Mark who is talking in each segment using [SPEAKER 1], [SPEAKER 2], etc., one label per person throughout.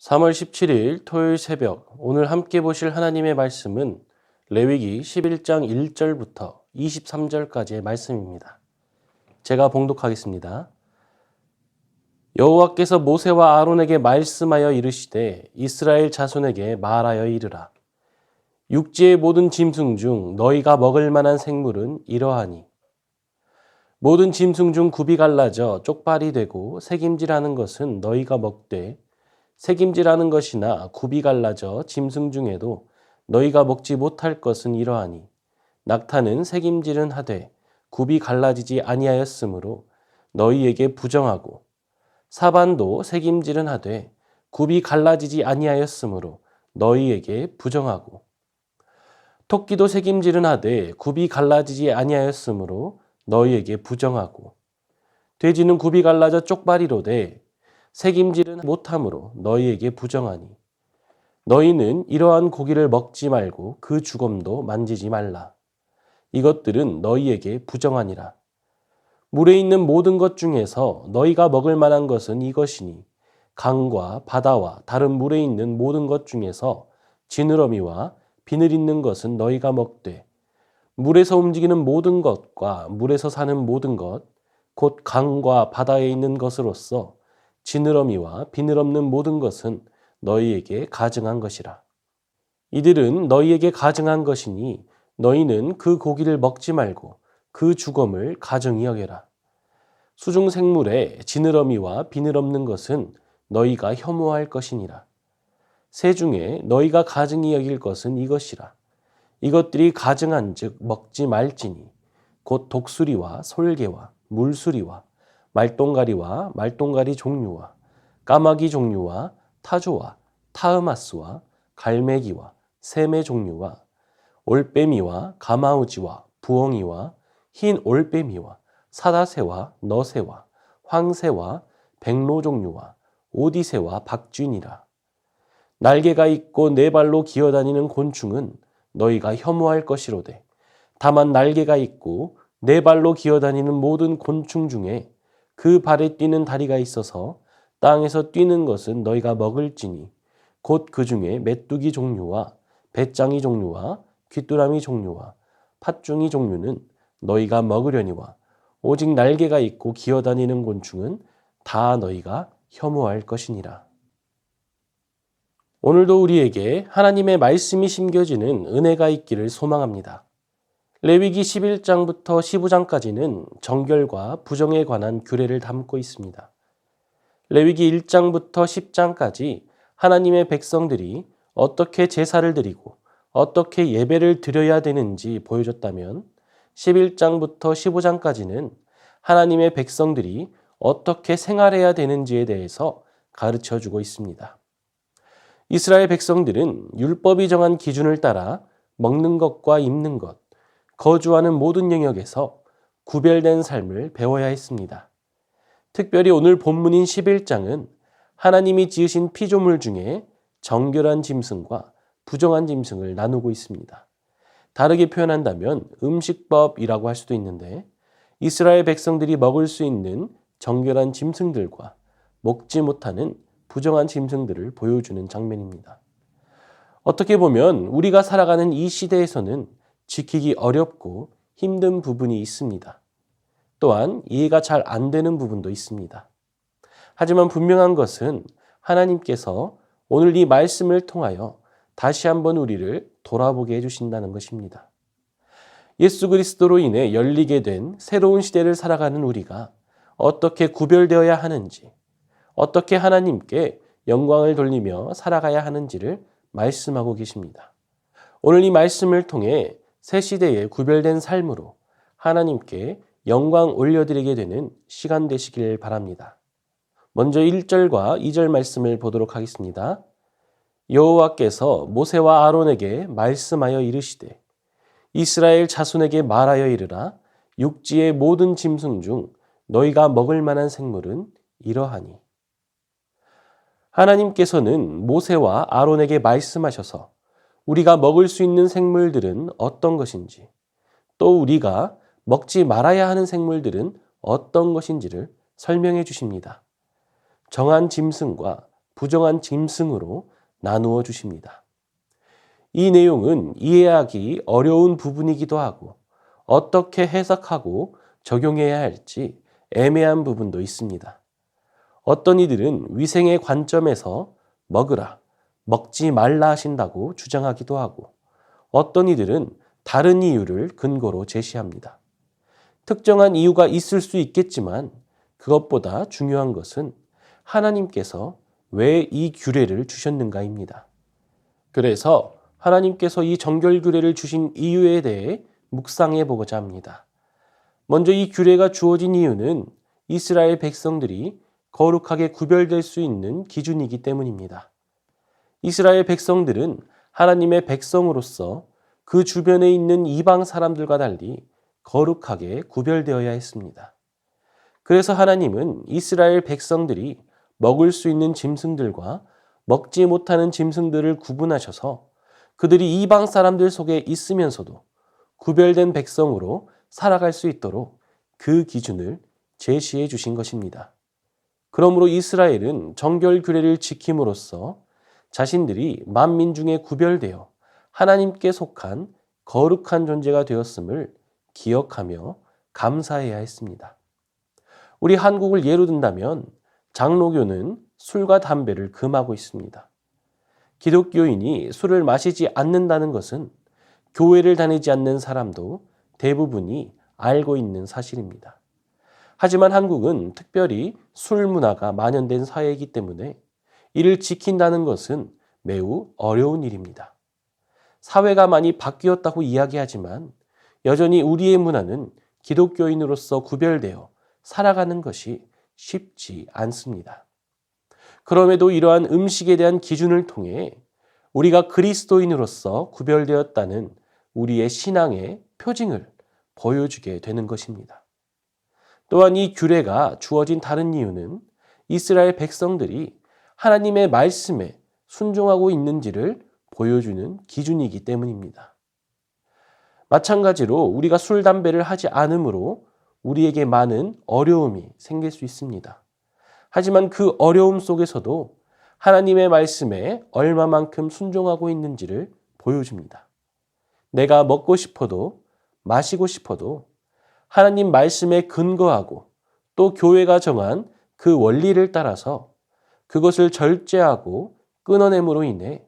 [SPEAKER 1] 3월 17일 토요일 새벽, 오늘 함께 보실 하나님의 말씀은 레위기 11장 1절부터 23절까지의 말씀입니다. 제가 봉독하겠습니다. 여호와께서 모세와 아론에게 말씀하여 이르시되 이스라엘 자손에게 말하여 이르라. 육지의 모든 짐승 중 너희가 먹을 만한 생물은 이러하니 모든 짐승 중 굽이 갈라져 쪽발이 되고 새김질하는 것은 너희가 먹되 새김질하는 것이나 굽이 갈라져 짐승 중에도 너희가 먹지 못할 것은 이러하니 낙타는 새김질은 하되 굽이 갈라지지 아니하였으므로 너희에게 부정하고 사반도 새김질은 하되 굽이 갈라지지 아니하였으므로 너희에게 부정하고 토끼도 새김질은 하되 굽이 갈라지지 아니하였으므로 너희에게 부정하고 돼지는 굽이 갈라져 쪽발이로되 새김질은 못함으로 너희에게 부정하니 너희는 이러한 고기를 먹지 말고 그 주검도 만지지 말라. 이것들은 너희에게 부정하니라. 물에 있는 모든 것 중에서 너희가 먹을 만한 것은 이것이니 강과 바다와 다른 물에 있는 모든 것 중에서 지느러미와 비늘 있는 것은 너희가 먹되 물에서 움직이는 모든 것과 물에서 사는 모든 것 곧 강과 바다에 있는 것으로서 지느러미와 비늘 없는 모든 것은 너희에게 가증한 것이라. 이들은 너희에게 가증한 것이니 너희는 그 고기를 먹지 말고 그 주검을 가증히 여겨라. 수중 생물에 지느러미와 비늘 없는 것은 너희가 혐오할 것이니라. 새 중에 너희가 가증히 여길 것은 이것이라. 이것들이 가증한 즉 먹지 말지니 곧 독수리와 솔개와 물수리와 말똥가리와 말똥가리 종류와 까마귀 종류와 타조와 타흐마스와 갈매기와 새매 종류와 올빼미와 가마우지와 부엉이와 흰 올빼미와 사다새와 너새와 황새와 백로 종류와 오디새와 박쥐니라. 날개가 있고 네 발로 기어다니는 곤충은 너희가 혐오할 것이로되 다만 날개가 있고 네 발로 기어다니는 모든 곤충 중에 그 발에 뛰는 다리가 있어서 땅에서 뛰는 것은 너희가 먹을지니 곧 그 중에 메뚜기 종류와 배짱이 종류와 귀뚜라미 종류와 팥중이 종류는 너희가 먹으려니와 오직 날개가 있고 기어다니는 곤충은 다 너희가 혐오할 것이니라. 오늘도 우리에게 하나님의 말씀이 심겨지는 은혜가 있기를 소망합니다. 레위기 11장부터 15장까지는 정결과 부정에 관한 규례를 담고 있습니다. 레위기 1장부터 10장까지 하나님의 백성들이 어떻게 제사를 드리고 어떻게 예배를 드려야 되는지 보여줬다면 11장부터 15장까지는 하나님의 백성들이 어떻게 생활해야 되는지에 대해서 가르쳐주고 있습니다. 이스라엘 백성들은 율법이 정한 기준을 따라 먹는 것과 입는 것, 거주하는 모든 영역에서 구별된 삶을 배워야 했습니다. 특별히 오늘 본문인 11장은 하나님이 지으신 피조물 중에 정결한 짐승과 부정한 짐승을 나누고 있습니다. 다르게 표현한다면 음식법이라고 할 수도 있는데 이스라엘 백성들이 먹을 수 있는 정결한 짐승들과 먹지 못하는 부정한 짐승들을 보여주는 장면입니다. 어떻게 보면 우리가 살아가는 이 시대에서는 지키기 어렵고 힘든 부분이 있습니다. 또한 이해가 잘 안 되는 부분도 있습니다. 하지만 분명한 것은 하나님께서 오늘 이 말씀을 통하여 다시 한번 우리를 돌아보게 해주신다는 것입니다. 예수 그리스도로 인해 열리게 된 새로운 시대를 살아가는 우리가 어떻게 구별되어야 하는지, 어떻게 하나님께 영광을 돌리며 살아가야 하는지를 말씀하고 계십니다. 오늘 이 말씀을 통해 새 시대의 구별된 삶으로 하나님께 영광 올려드리게 되는 시간 되시길 바랍니다. 먼저 1절과 2절 말씀을 보도록 하겠습니다. 여호와께서 모세와 아론에게 말씀하여 이르시되 이스라엘 자손에게 말하여 이르라. 육지의 모든 짐승 중 너희가 먹을 만한 생물은 이러하니. 하나님께서는 모세와 아론에게 말씀하셔서 우리가 먹을 수 있는 생물들은 어떤 것인지, 또 우리가 먹지 말아야 하는 생물들은 어떤 것인지를 설명해 주십니다. 정한 짐승과 부정한 짐승으로 나누어 주십니다. 이 내용은 이해하기 어려운 부분이기도 하고 어떻게 해석하고 적용해야 할지 애매한 부분도 있습니다. 어떤 이들은 위생의 관점에서 먹으라, 먹지 말라 하신다고 주장하기도 하고 어떤 이들은 다른 이유를 근거로 제시합니다. 특정한 이유가 있을 수 있겠지만 그것보다 중요한 것은 하나님께서 왜 이 규례를 주셨는가입니다. 그래서 하나님께서 이 정결 규례를 주신 이유에 대해 묵상해 보고자 합니다. 먼저 이 규례가 주어진 이유는 이스라엘 백성들이 거룩하게 구별될 수 있는 기준이기 때문입니다. 이스라엘 백성들은 하나님의 백성으로서 그 주변에 있는 이방 사람들과 달리 거룩하게 구별되어야 했습니다. 그래서 하나님은 이스라엘 백성들이 먹을 수 있는 짐승들과 먹지 못하는 짐승들을 구분하셔서 그들이 이방 사람들 속에 있으면서도 구별된 백성으로 살아갈 수 있도록 그 기준을 제시해 주신 것입니다. 그러므로 이스라엘은 정결 규례를 지킴으로써 자신들이 만민 중에 구별되어 하나님께 속한 거룩한 존재가 되었음을 기억하며 감사해야 했습니다. 우리 한국을 예로 든다면 장로교는 술과 담배를 금하고 있습니다. 기독교인이 술을 마시지 않는다는 것은 교회를 다니지 않는 사람도 대부분이 알고 있는 사실입니다. 하지만 한국은 특별히 술 문화가 만연된 사회이기 때문에 이를 지킨다는 것은 매우 어려운 일입니다. 사회가 많이 바뀌었다고 이야기하지만 여전히 우리의 문화는 기독교인으로서 구별되어 살아가는 것이 쉽지 않습니다. 그럼에도 이러한 음식에 대한 기준을 통해 우리가 그리스도인으로서 구별되었다는 우리의 신앙의 표징을 보여주게 되는 것입니다. 또한 이 규례가 주어진 다른 이유는 이스라엘 백성들이 하나님의 말씀에 순종하고 있는지를 보여주는 기준이기 때문입니다. 마찬가지로 우리가 술, 담배를 하지 않으므로 우리에게 많은 어려움이 생길 수 있습니다. 하지만 그 어려움 속에서도 하나님의 말씀에 얼마만큼 순종하고 있는지를 보여줍니다. 내가 먹고 싶어도 마시고 싶어도 하나님 말씀에 근거하고 또 교회가 정한 그 원리를 따라서 그것을 절제하고 끊어냄으로 인해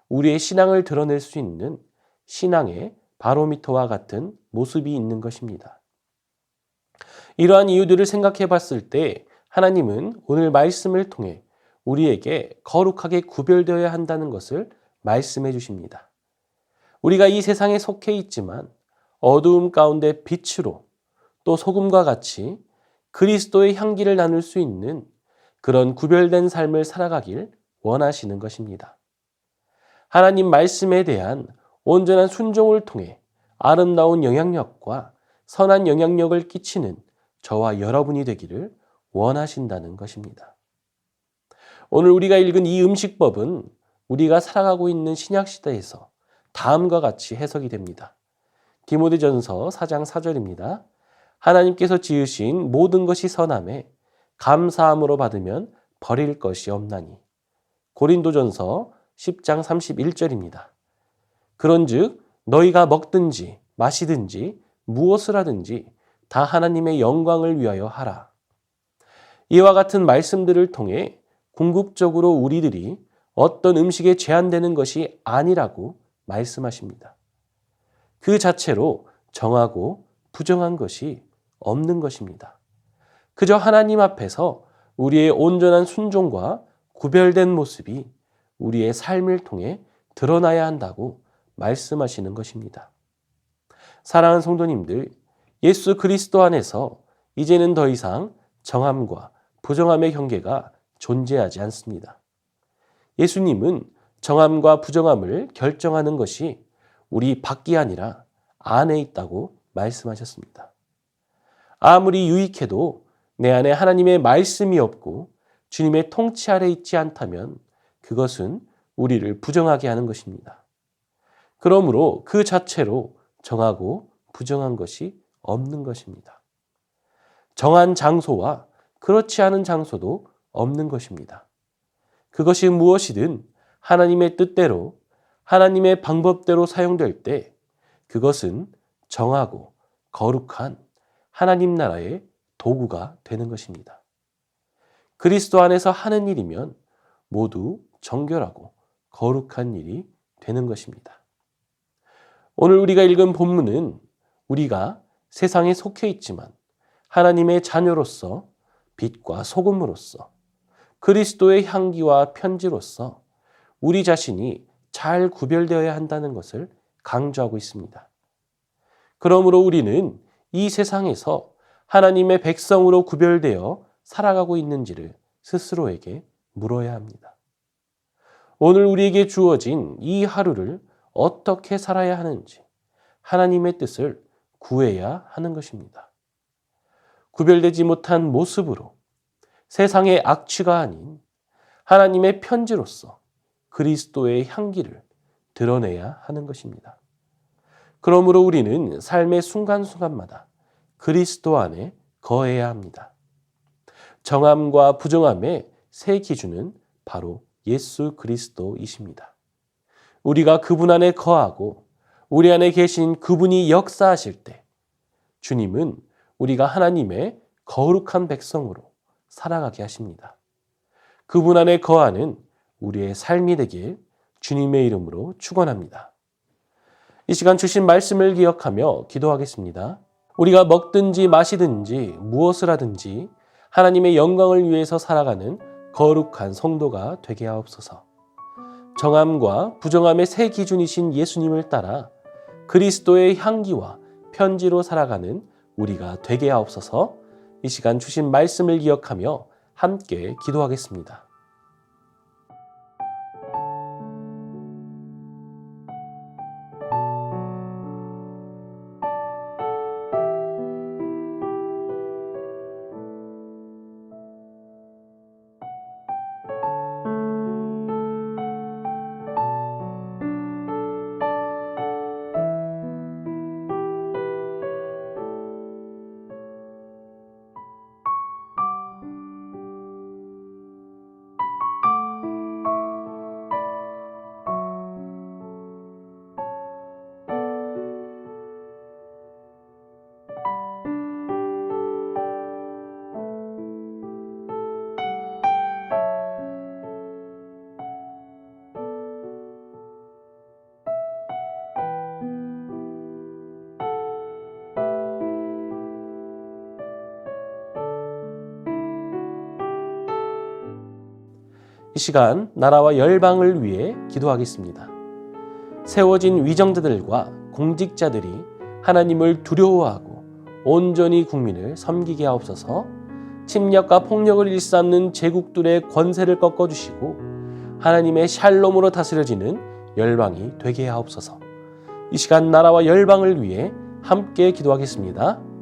[SPEAKER 1] 우리의 신앙을 드러낼 수 있는 신앙의 바로미터와 같은 모습이 있는 것입니다. 이러한 이유들을 생각해 봤을 때 하나님은 오늘 말씀을 통해 우리에게 거룩하게 구별되어야 한다는 것을 말씀해 주십니다. 우리가 이 세상에 속해 있지만 어두움 가운데 빛으로 또 소금과 같이 그리스도의 향기를 나눌 수 있는 그런 구별된 삶을 살아가길 원하시는 것입니다. 하나님 말씀에 대한 온전한 순종을 통해 아름다운 영향력과 선한 영향력을 끼치는 저와 여러분이 되기를 원하신다는 것입니다. 오늘 우리가 읽은 이 음식법은 우리가 살아가고 있는 신약시대에서 다음과 같이 해석이 됩니다. 디모데전서 4장 4절입니다. 하나님께서 지으신 모든 것이 선함에 감사함으로 받으면 버릴 것이 없나니. 고린도전서 10장 31절입니다. 그런즉 너희가 먹든지 마시든지 무엇을 하든지 다 하나님의 영광을 위하여 하라. 이와 같은 말씀들을 통해 궁극적으로 우리들이 어떤 음식에 제한되는 것이 아니라고 말씀하십니다. 그 자체로 정하고 부정한 것이 없는 것입니다. 그저 하나님 앞에서 우리의 온전한 순종과 구별된 모습이 우리의 삶을 통해 드러나야 한다고 말씀하시는 것입니다. 사랑하는 성도님들, 예수 그리스도 안에서 이제는 더 이상 정함과 부정함의 경계가 존재하지 않습니다. 예수님은 정함과 부정함을 결정하는 것이 우리 밖이 아니라 안에 있다고 말씀하셨습니다. 아무리 유익해도 내 안에 하나님의 말씀이 없고 주님의 통치 아래 있지 않다면 그것은 우리를 부정하게 하는 것입니다. 그러므로 그 자체로 정하고 부정한 것이 없는 것입니다. 정한 장소와 그렇지 않은 장소도 없는 것입니다. 그것이 무엇이든 하나님의 뜻대로, 하나님의 방법대로 사용될 때 그것은 정하고 거룩한 하나님 나라의 도구가 되는 것입니다. 그리스도 안에서 하는 일이면 모두 정결하고 거룩한 일이 되는 것입니다. 오늘 우리가 읽은 본문은 우리가 세상에 속해 있지만 하나님의 자녀로서 빛과 소금으로서 그리스도의 향기와 편지로서 우리 자신이 잘 구별되어야 한다는 것을 강조하고 있습니다. 그러므로 우리는 이 세상에서 하나님의 백성으로 구별되어 살아가고 있는지를 스스로에게 물어야 합니다. 오늘 우리에게 주어진 이 하루를 어떻게 살아야 하는지 하나님의 뜻을 구해야 하는 것입니다. 구별되지 못한 모습으로 세상의 악취가 아닌 하나님의 편지로서 그리스도의 향기를 드러내야 하는 것입니다. 그러므로 우리는 삶의 순간순간마다 그리스도 안에 거해야 합니다. 정함과 부정함의 세 기준은 바로 예수 그리스도이십니다. 우리가 그분 안에 거하고 우리 안에 계신 그분이 역사하실 때 주님은 우리가 하나님의 거룩한 백성으로 살아가게 하십니다. 그분 안에 거하는 우리의 삶이 되길 주님의 이름으로 축원합니다. 이 시간 주신 말씀을 기억하며 기도하겠습니다. 우리가 먹든지 마시든지 무엇을 하든지 하나님의 영광을 위해서 살아가는 거룩한 성도가 되게 하옵소서. 정함과 부정함의 세 기준이신 예수님을 따라 그리스도의 향기와 편지로 살아가는 우리가 되게 하옵소서. 이 시간 주신 말씀을 기억하며 함께 기도하겠습니다. 이 시간 나라와 열방을 위해 기도하겠습니다. 세워진 위정자들과 공직자들이 하나님을 두려워하고 온전히 국민을 섬기게 하옵소서. 침략과 폭력을 일삼는 제국들의 권세를 꺾어주시고 하나님의 샬롬으로 다스려지는 열방이 되게 하옵소서. 이 시간 나라와 열방을 위해 함께 기도하겠습니다.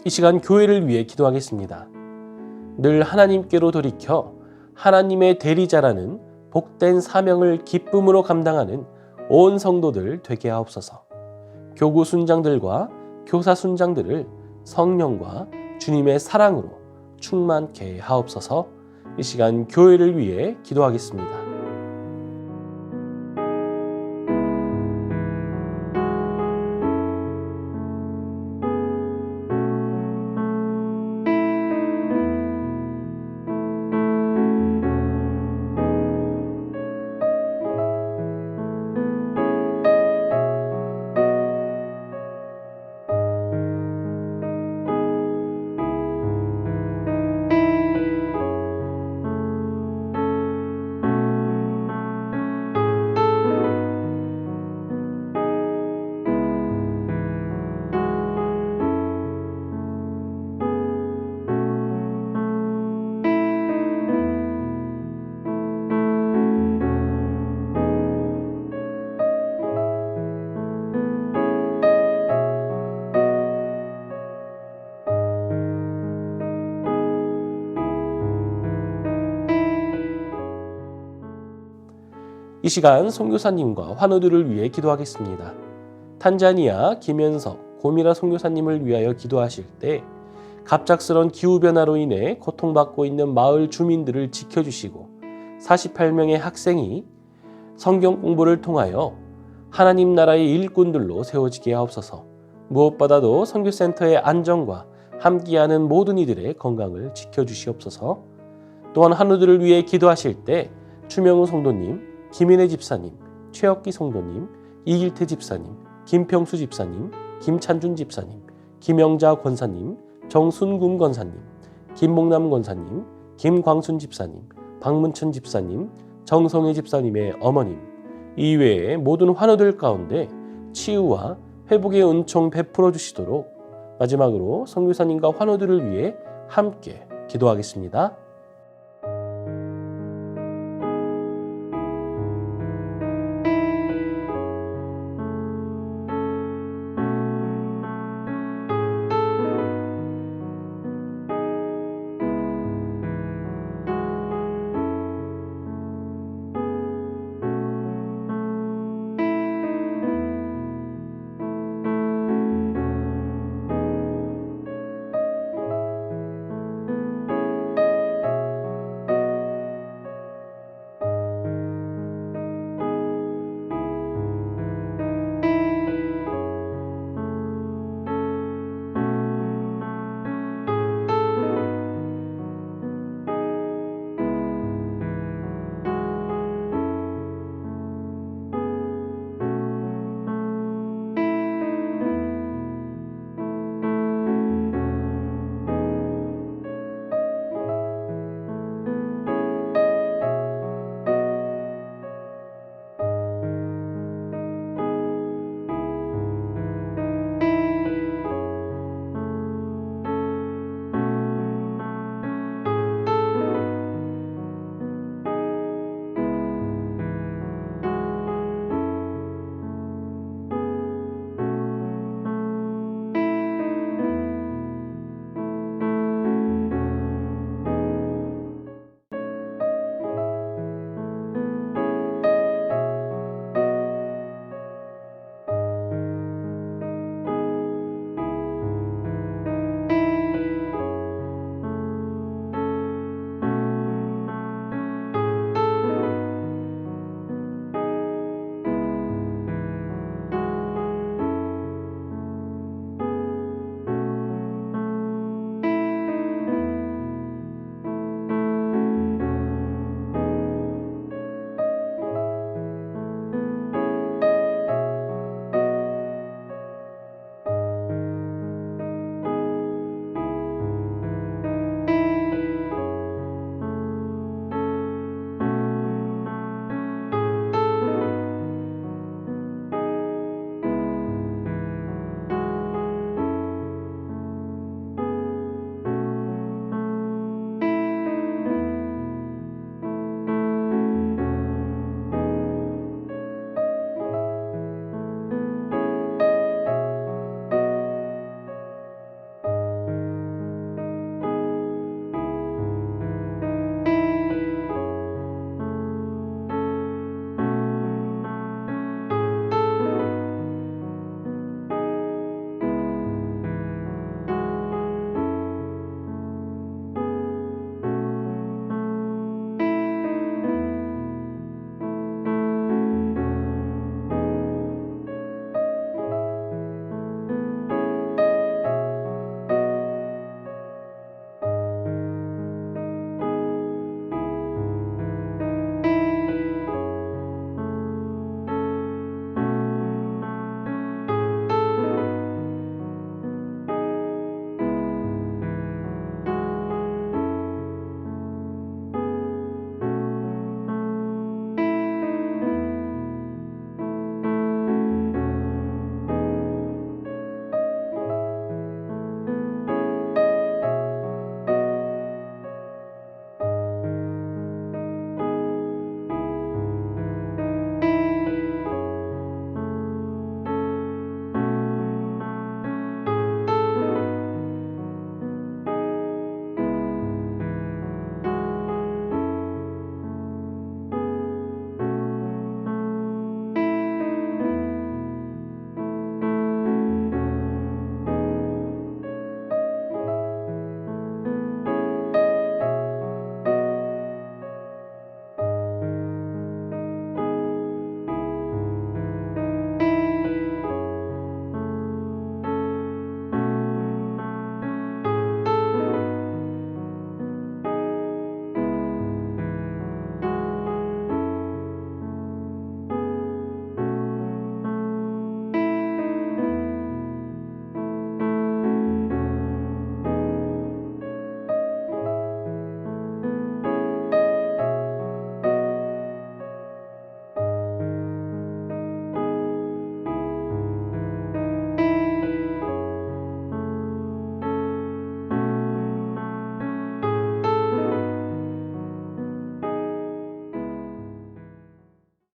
[SPEAKER 1] 이 시간 교회를 위해 기도하겠습니다. 늘 하나님께로 돌이켜 하나님의 대리자라는 복된 사명을 기쁨으로 감당하는 온 성도들 되게 하옵소서. 교구 순장들과 교사 순장들을 성령과 주님의 사랑으로 충만케 하옵소서. 이 시간 교회를 위해 기도하겠습니다. 이 시간 선교사님과 환우들을 위해 기도하겠습니다. 탄자니아 김현석 고미라 선교사님을 위하여 기도하실 때 갑작스런 기후변화로 인해 고통받고 있는 마을 주민들을 지켜주시고 48명의 학생이 성경 공부를 통하여 하나님 나라의 일꾼들로 세워지게 하옵소서. 무엇보다도 선교센터의 안정과 함께하는 모든 이들의 건강을 지켜주시옵소서. 또한 환우들을 위해 기도하실 때 추명우 성도님, 김인혜 집사님, 최혁기 성도님, 이길태 집사님, 김평수 집사님, 김찬준 집사님, 김영자 권사님, 정순금 권사님, 김목남 권사님, 김광순 집사님, 박문천 집사님, 정성혜 집사님의 어머님, 이외의 모든 환우들 가운데 치유와 회복의 은총 베풀어 주시도록 마지막으로 선교사님과 환우들을 위해 함께 기도하겠습니다.